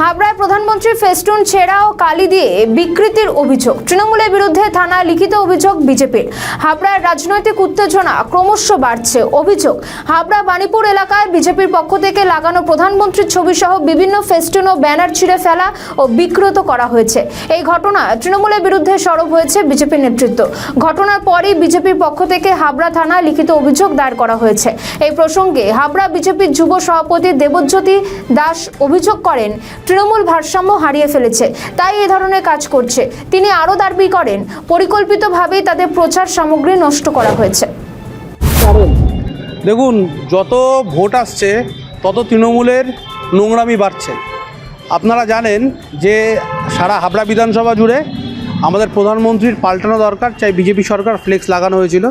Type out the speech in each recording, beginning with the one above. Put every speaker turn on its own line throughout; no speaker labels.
হাবড়ায় প্রধানমন্ত্রীর ফেস্টুন ছেঁড়া ও কালি দিয়ে বিকৃতির অভিযোগ। তৃণমূলের বিরুদ্ধে থানায় লিখিত অভিযোগ বিজেপির। হাবড়ার রাজনৈতিক উত্তেজনা ক্রমশ বাড়ছে। অভিযোগ, হাবড়া বাণীপুর এলাকায় বিজেপির পক্ষ থেকে লাগানো প্রধানমন্ত্রীর ছবি সহ বিভিন্ন ফেস্টুন ও ব্যানার ছিঁড়ে ফেলা ও বিকৃত করা হয়েছে। এই ঘটনায় তৃণমূলের বিরুদ্ধে সরব হয়েছে বিজেপির নেতৃত্ব। ঘটনার পরই বিজেপির পক্ষ থেকে হাবড়া থানায় লিখিত অভিযোগ দায়ের করা হয়েছে। এই প্রসঙ্গে হাবড়া বিজেপির যুব সভাপতি দেবজ্যোতি দাস অভিযোগ করেন, তৃণমূল ভারসাম্য হারিয়ে ফেলেছে, তাই এ ধরনের কাজ করছে। তিনি আরও দাবি করেন, পরিকল্পিতভাবেই তাদের প্রচার সামগ্রী নষ্ট করা হয়েছে।
দেখুন, যত ভোট আসছে তত তৃণমূলের নোংরামি বাড়ছে। আপনারা জানেন যে সারা হাবড়া বিধানসভা জুড়ে আমাদের প্রধানমন্ত্রীর পাল্টানো দরকার, চাই বিজেপি সরকার ফ্লেক্স লাগানো হয়েছিল।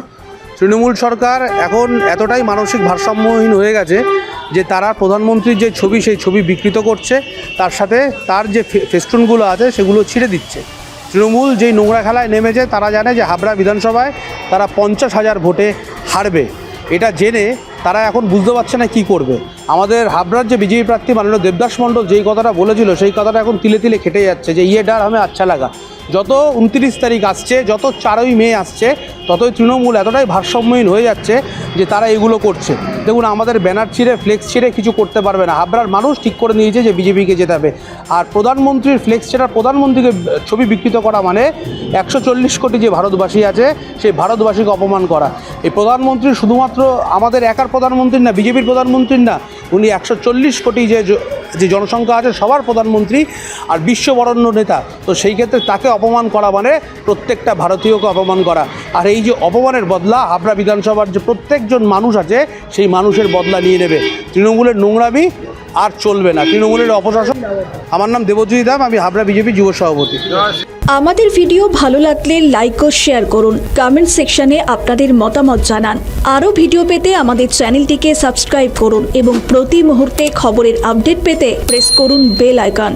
তৃণমূল সরকার এখন এতটাই মানসিক ভারসাম্যহীন হয়ে গেছে যে তারা প্রধানমন্ত্রীর যে ছবি, সেই ছবি বিকৃত করছে, তার সাথে তার যে ফেস্টুনগুলো আছে সেগুলো ছিঁড়ে দিচ্ছে। তৃণমূল যেই নোংরা খেলায় নেমেছে, তারা জানে যে হাবড়া বিধানসভায় তারা 50,000 ভোটে হারবে। এটা জেনে তারা এখন বুঝতে পারছে না কি করবে। আমাদের হাবড়ার যে বিজেপি প্রার্থী মাননীয় দেবদাস মণ্ডল যেই কথাটা বলেছিল, সেই কথাটা এখন তিলে তিলে খেটে যাচ্ছে যে ইয়ে ডার আমি আচ্ছা লাগা। যত 29 তারিখ আসছে, যত 4ই মে আসছে, ততই তৃণমূল এতটাই ভারসাম্যহীন হয়ে যাচ্ছে যে তারা এগুলো করছে। দেখুন, আমাদের ব্যানার ছিঁড়ে, ফ্লেক্স ছিঁড়ে কিছু করতে পারবে না। হাবড়ার মানুষ ঠিক করে নিয়েছে যে বিজেপিকে জেতাবে। আর প্রধানমন্ত্রীর ফ্লেক্স ছেড়া, প্রধানমন্ত্রীকে ছবি বিকৃত করা মানে 140 কোটি যে ভারতবাসী আছে, সেই ভারতবাসীকে অপমান করা। এই প্রধানমন্ত্রী শুধুমাত্র আমাদের একার প্রধানমন্ত্রী না, বিজেপির প্রধানমন্ত্রীর না, উনি 140 কোটি যে জনসংখ্যা আছে সবার প্রধানমন্ত্রী আর বিশ্ববরেণ্য নেতা। তো সেই ক্ষেত্রে তাকে অপমান করা মানে প্রত্যেকটা ভারতীয়কে অপমান করা। আর এই যে অপমানের বদলা হাবড়া বিধানসভার যে প্রত্যেকজন মানুষ আছে, সেই মানুষের বদলা নিয়ে নেবে। তৃণমূলের নোংরামি আর চলবে না, তৃণমূলের অপশাসন। আমার নাম দেবজ্যোতি দাস, আমি হাবড়া বিজেপি যুব সভাপতি।
আমাদের ভিডিও ভালো লাগলে লাইক ও শেয়ার করুন, কমেন্ট সেকশনে আপনাদের মতামত জানান। আরও ভিডিও পেতে আমাদের চ্যানেলটিকে সাবস্ক্রাইব করুন এবং প্রতি মুহূর্তে খবরের আপডেট পেতে প্রেস করুন বেল আইকন।